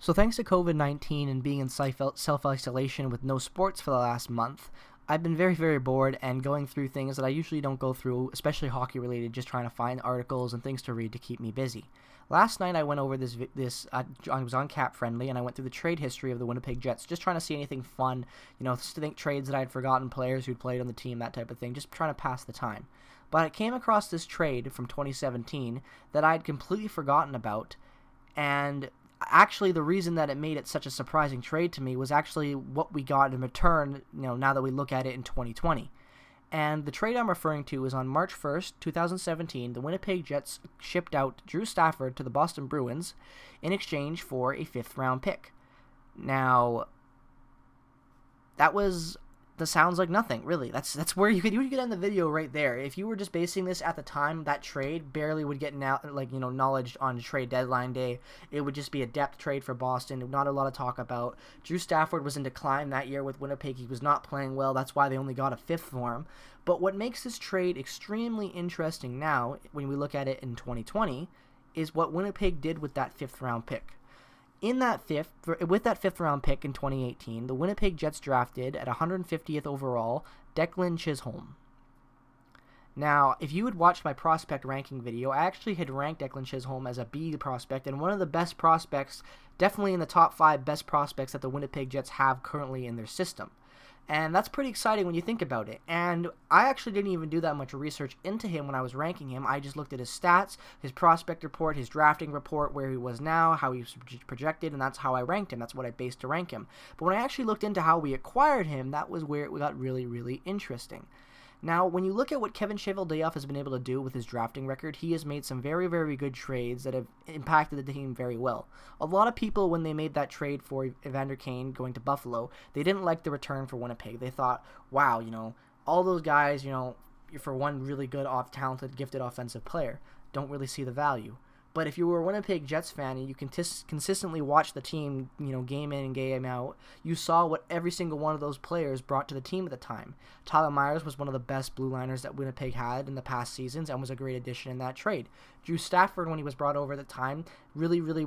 So thanks to COVID-19 and being in self-isolation with no sports for the last month, I've been very, very bored and going through things that I usually don't go through, especially hockey-related, just trying to find articles and things to read to keep me busy. Last night I went over I was on Cap Friendly, and I went through the trade history of the Winnipeg Jets, just trying to see anything fun, just to think trades that I had forgotten, players who'd played on the team, that type of thing, just trying to pass the time. But I came across this trade from 2017 that I had completely forgotten about, and actually the reason that it made it such a surprising trade to me was actually what we got in return, now that we look at it in 2020. And the trade I'm referring to is on March 1st, 2017, the Winnipeg Jets shipped out Drew Stafford to the Boston Bruins in exchange for a 5th-round pick. Now, that sounds like nothing, really. That's where you could end the video right there. If you were just basing this at the time, that trade barely would get knowledge on trade deadline day. It would just be a depth trade for Boston. Not a lot of talk about. Drew Stafford was in decline that year with Winnipeg. He was not playing well. That's why they only got a 5th for him. But what makes this trade extremely interesting now, when we look at it in 2020, is what Winnipeg did with that 5th round pick. With that 5th round pick in 2018, the Winnipeg Jets drafted at 150th overall Declan Chisholm. Now, if you had watched my prospect ranking video, I actually had ranked Declan Chisholm as a B prospect and one of the best prospects, definitely in the top 5 best prospects that the Winnipeg Jets have currently in their system. And that's pretty exciting when you think about it. And I actually didn't even do that much research into him when I was ranking him. I just looked at his stats, his prospect report, his drafting report, where he was now, how he was projected, and that's how I ranked him. That's what I based to rank him. But when I actually looked into how we acquired him, that was where it got really, really interesting. Now, when you look at what Kevin Cheveldayoff has been able to do with his drafting record, he has made some very, very good trades that have impacted the team very well. A lot of people, when they made that trade for Evander Kane going to Buffalo, they didn't like the return for Winnipeg. They thought, wow, all those guys, for one really good, talented, gifted offensive player, don't really see the value. But if you were a Winnipeg Jets fan and you can consistently watch the team, game in and game out, you saw what every single one of those players brought to the team at the time. Tyler Myers was one of the best blue liners that Winnipeg had in the past seasons and was a great addition in that trade. Drew Stafford, when he was brought over at the time, really, really,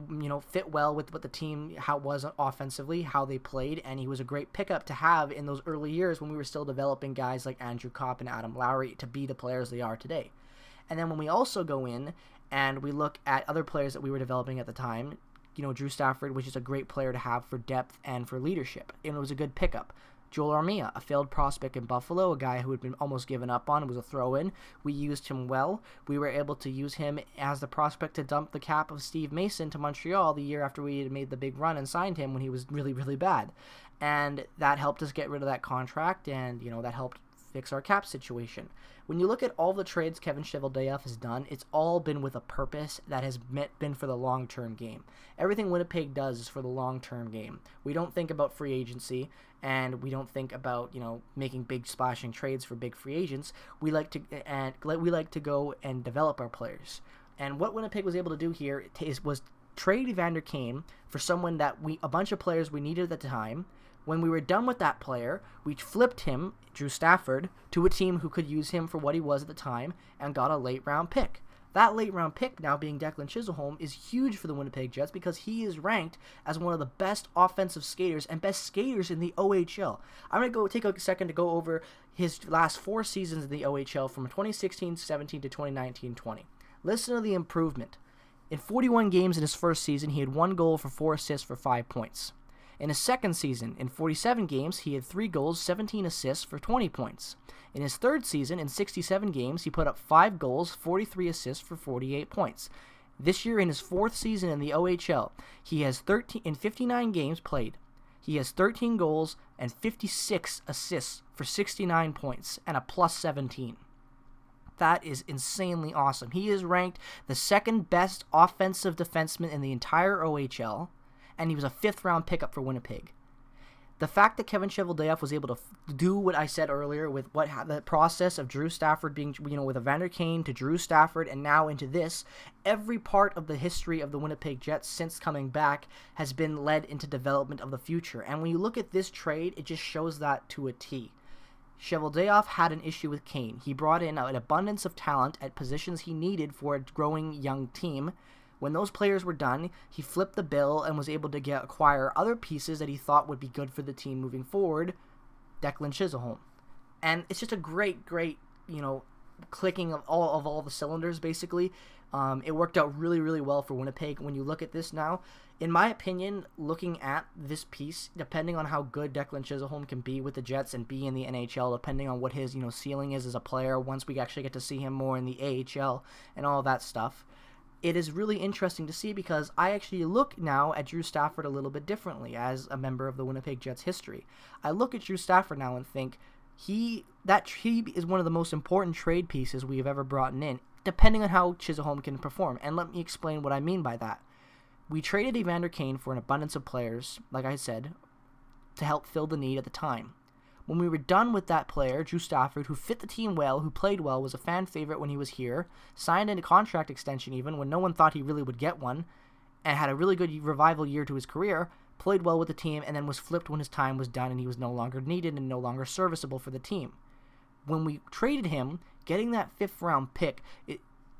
fit well with what the team, how it was offensively, how they played, and he was a great pickup to have in those early years when we were still developing guys like Andrew Kopp and Adam Lowry to be the players they are today. And then when we also go in and we look at other players that we were developing at the time, Drew Stafford, which is a great player to have for depth and for leadership, and it was a good pickup. Joel Armia, a failed prospect in Buffalo, a guy who had been almost given up on, was a throw-in. We used him well. We were able to use him as the prospect to dump the cap of Steve Mason to Montreal the year after we had made the big run and signed him when he was really, really bad. And that helped us get rid of that contract, and, that helped fix our cap situation. When you look at all the trades Kevin Cheveldayoff has done, it's all been with a purpose that has been for the long-term game. Everything Winnipeg does is for the long-term game. We don't think about free agency, and we don't think about making big splashing trades for big free agents. We like to go and develop our players. And what Winnipeg was able to do here was trade Evander Kane for someone that a bunch of players we needed at the time. When we were done with that player, we flipped him, Drew Stafford, to a team who could use him for what he was at the time and got a late-round pick. That late-round pick, now being Declan Chisholm, is huge for the Winnipeg Jets because he is ranked as one of the best offensive skaters and best skaters in the OHL. I'm going to take a second to go over his last 4 seasons in the OHL from 2016-17 to 2019-20. Listen to the improvement. In 41 games in his first season, he had 1 goal for 4 assists for 5 points. In his second season, in 47 games, he had 3 goals, 17 assists for 20 points. In his third season, in 67 games, he put up 5 goals, 43 assists for 48 points. This year, in his 4th season in the OHL, he has 59 games played. He has 13 goals and 56 assists for 69 points and a plus 17. That is insanely awesome. He is ranked the 2nd best offensive defenseman in the entire OHL. And he was a 5th-round pickup for Winnipeg. The fact that Kevin Cheveldayoff was able to do what I said earlier with the process of Drew Stafford being, with Evander Kane to Drew Stafford and now into this, every part of the history of the Winnipeg Jets since coming back has been led into development of the future. And when you look at this trade, it just shows that to a T. Cheveldayoff had an issue with Kane. He brought in an abundance of talent at positions he needed for a growing young team. When those players were done, he flipped the bill and was able to acquire other pieces that he thought would be good for the team moving forward. Declan Chisholm. And it's just a great, clicking of all the cylinders, basically. It worked out really, really well for Winnipeg. When you look at this now, in my opinion, looking at this piece, depending on how good Declan Chisholm can be with the Jets and be in the NHL, depending on what his ceiling is as a player, once we actually get to see him more in the AHL and all that stuff, it is really interesting to see, because I actually look now at Drew Stafford a little bit differently as a member of the Winnipeg Jets history. I look at Drew Stafford now and think he is one of the most important trade pieces we have ever brought in, depending on how Chisolm can perform. And let me explain what I mean by that. We traded Evander Kane for an abundance of players, like I said, to help fill the need at the time. When we were done with that player, Drew Stafford, who fit the team well, who played well, was a fan favorite when he was here, signed a contract extension even when no one thought he really would get one, and had a really good revival year to his career, played well with the team, and then was flipped when his time was done and he was no longer needed and no longer serviceable for the team. When we traded him, getting that 5th round pick,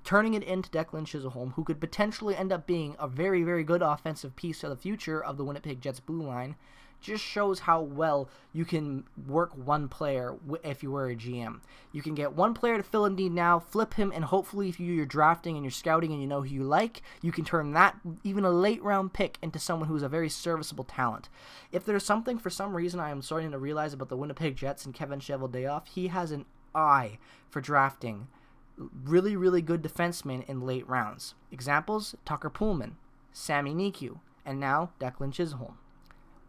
turning it into Declan Chisholm, who could potentially end up being a very, very good offensive piece to the future of the Winnipeg Jets blue line, just shows how well you can work one player if you were a GM. You can get one player to fill a need now, flip him, and hopefully if you're drafting and you're scouting and you know who you like, you can turn that, even a late round pick, into someone who's a very serviceable talent. If there's something for some reason I am starting to realize about the Winnipeg Jets and Kevin Cheveldayoff, he has an eye for drafting really, really good defensemen in late rounds. Examples: Tucker Pullman, Sami Niku, and now Declan Chisholm.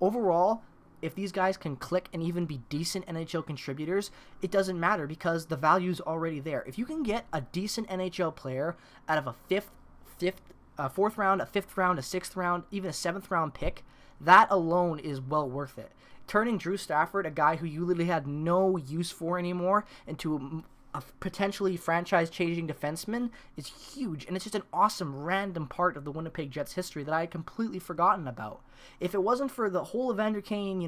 Overall, if these guys can click and even be decent NHL contributors, it doesn't matter because the value's already there. If you can get a decent NHL player out of a 4th round, a 5th round, a 6th round, even a 7th round pick, that alone is well worth it. Turning Drew Stafford, a guy who you literally had no use for anymore, into a potentially franchise-changing defenseman is huge, and it's just an awesome random part of the Winnipeg Jets history that I had completely forgotten about. If it wasn't for the whole Evander Kane,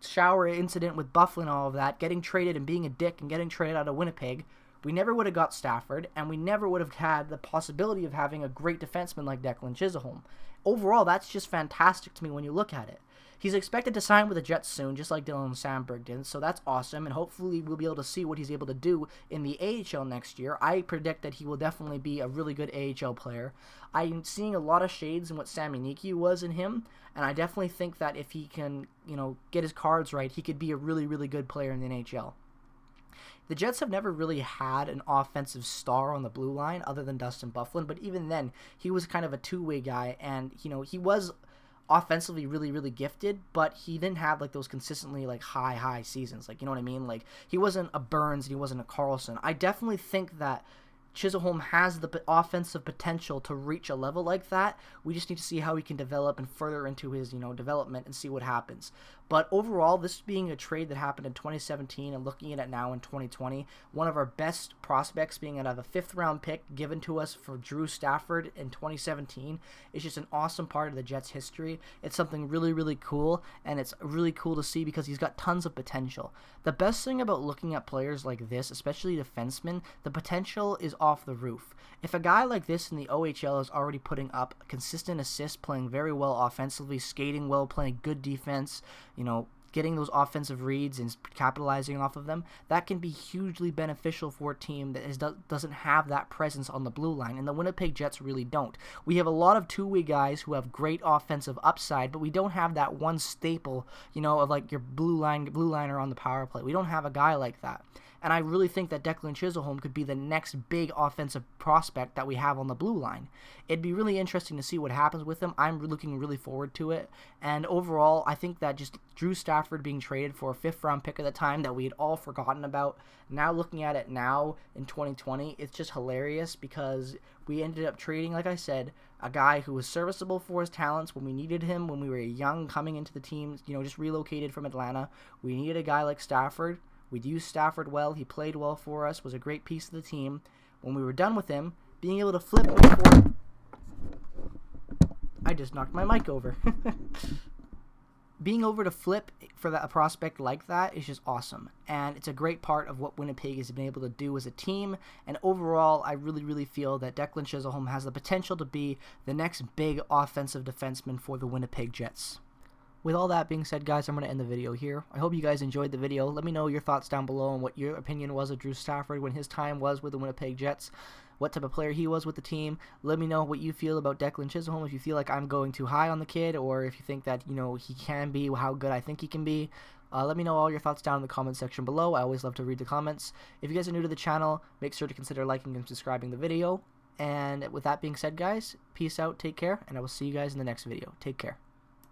shower incident with Buffalo and all of that, getting traded and being a dick and getting traded out of Winnipeg, we never would have got Stafford, and we never would have had the possibility of having a great defenseman like Declan Chisholm. Overall, that's just fantastic to me when you look at it. He's expected to sign with the Jets soon, just like Dylan Sandberg did, so that's awesome, and hopefully we'll be able to see what he's able to do in the AHL next year. I predict that he will definitely be a really good AHL player. I'm seeing a lot of shades in what Sami Niku was in him, and I definitely think that if he can, get his cards right, he could be a really, really good player in the NHL. The Jets have never really had an offensive star on the blue line other than Dustin Byfuglien, but even then, he was kind of a two-way guy, and, he was offensively really, really gifted, but he didn't have those consistently high seasons. You know what I mean? He wasn't a Burns and he wasn't a Carlson. I definitely think that Chisolm has the offensive potential to reach a level like that. We just need to see how he can develop and further into his, development and see what happens. But overall, this being a trade that happened in 2017 and looking at it now in 2020, one of our best prospects being out of a 5th round pick given to us for Drew Stafford in 2017 is just an awesome part of the Jets' history. It's something really, really cool, and it's really cool to see because he's got tons of potential. The best thing about looking at players like this, especially defensemen, the potential is off the roof. If a guy like this in the OHL is already putting up consistent assists, playing very well offensively, skating well, playing good defense, getting those offensive reads and capitalizing off of them, that can be hugely beneficial for a team that doesn't have that presence on the blue line, and the Winnipeg Jets really don't. We have a lot of two-way guys who have great offensive upside, but we don't have that one staple, of your blue liner on the power play. We don't have a guy like that. And I really think that Declan Chisholm could be the next big offensive prospect that we have on the blue line. It'd be really interesting to see what happens with him. I'm looking really forward to it. And overall, I think that just Drew Stafford being traded for a 5th round pick at the time that we had all forgotten about, now looking at it now in 2020, it's just hilarious because we ended up trading, like I said, a guy who was serviceable for his talents when we needed him, when we were young coming into the team, just relocated from Atlanta. We needed a guy like Stafford. We'd used Stafford well. He played well for us, was a great piece of the team. When we were done with him, being able to flip I just knocked my mic over. being over to flip for a prospect like that is just awesome, and it's a great part of what Winnipeg has been able to do as a team. And overall, I really feel that Declan Chisholm has the potential to be the next big offensive defenseman for the Winnipeg Jets. With all that being said, guys, I'm going to end the video here. I hope you guys enjoyed the video. Let me know your thoughts down below on what your opinion was of Drew Stafford when his time was with the Winnipeg Jets, what type of player he was with the team. Let me know what you feel about Declan Chisholm, if you feel like I'm going too high on the kid, or if you think that, you know, he can be how good I think he can be. Let me know all your thoughts down in the comment section below. I always love to read the comments. If you guys are new to the channel, make sure to consider liking and subscribing the video. And with that being said, guys, peace out, take care, and I will see you guys in the next video. Take care.